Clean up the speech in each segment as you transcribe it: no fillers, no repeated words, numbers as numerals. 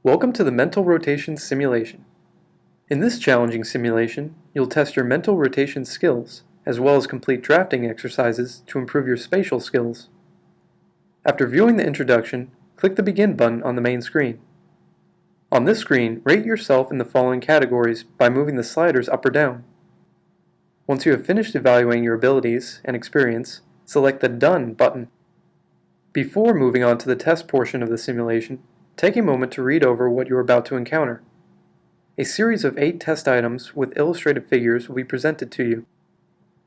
Welcome to the Mental Rotation Simulation. In this challenging simulation, you'll test your mental rotation skills, as well as complete drafting exercises to improve your spatial skills. After viewing the introduction, click the Begin button on the main screen. On this screen, rate yourself in the following categories by moving the sliders up or down. Once you have finished evaluating your abilities and experience, select the Done button. Before moving on to the test portion of the simulation, take a moment to read over what you are about to encounter. A series of 8 test items with illustrated figures will be presented to you.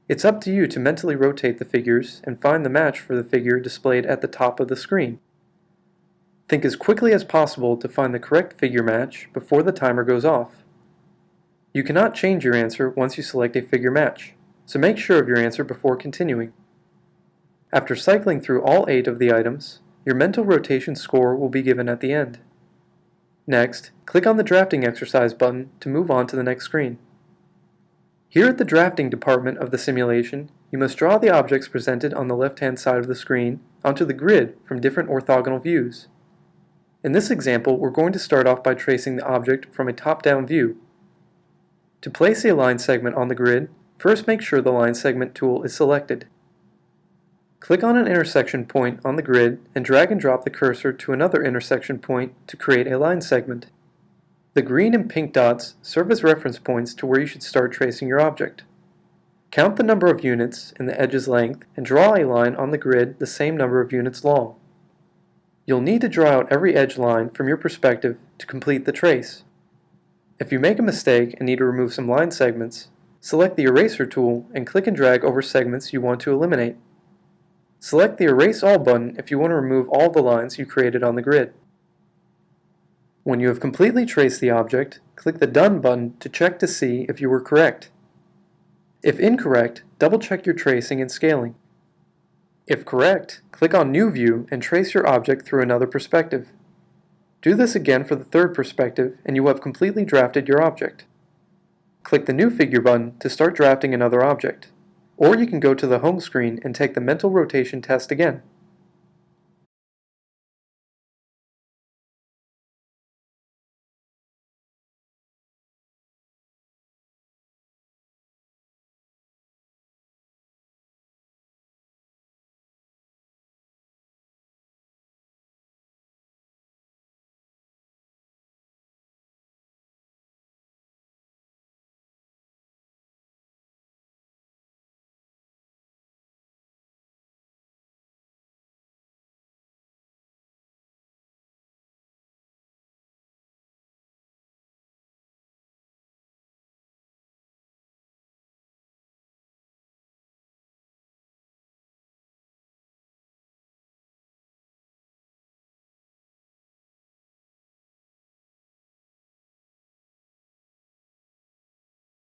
It's up to you to mentally rotate the figures and find the match for the figure displayed at the top of the screen. Think as quickly as possible to find the correct figure match before the timer goes off. You cannot change your answer once you select a figure match, so make sure of your answer before continuing. After cycling through all 8 of the items, your mental rotation score will be given at the end. Next, click on the Drafting Exercise button to move on to the next screen. Here at the Drafting department of the simulation, you must draw the objects presented on the left-hand side of the screen onto the grid from different orthogonal views. In this example, we're going to start off by tracing the object from a top-down view. To place a line segment on the grid, first make sure the Line Segment tool is selected. Click on an intersection point on the grid and drag and drop the cursor to another intersection point to create a line segment. The green and pink dots serve as reference points to where you should start tracing your object. Count the number of units in the edge's length and draw a line on the grid the same number of units long. You'll need to draw out every edge line from your perspective to complete the trace. If you make a mistake and need to remove some line segments, select the Eraser tool and click and drag over segments you want to eliminate. Select the Erase All button if you want to remove all the lines you created on the grid. When you have completely traced the object, click the Done button to check to see if you were correct. If incorrect, double-check your tracing and scaling. If correct, click on New View and trace your object through another perspective. Do this again for the third perspective and you will have completely drafted your object. Click the New Figure button to start drafting another object. Or you can go to the home screen and take the mental rotation test again.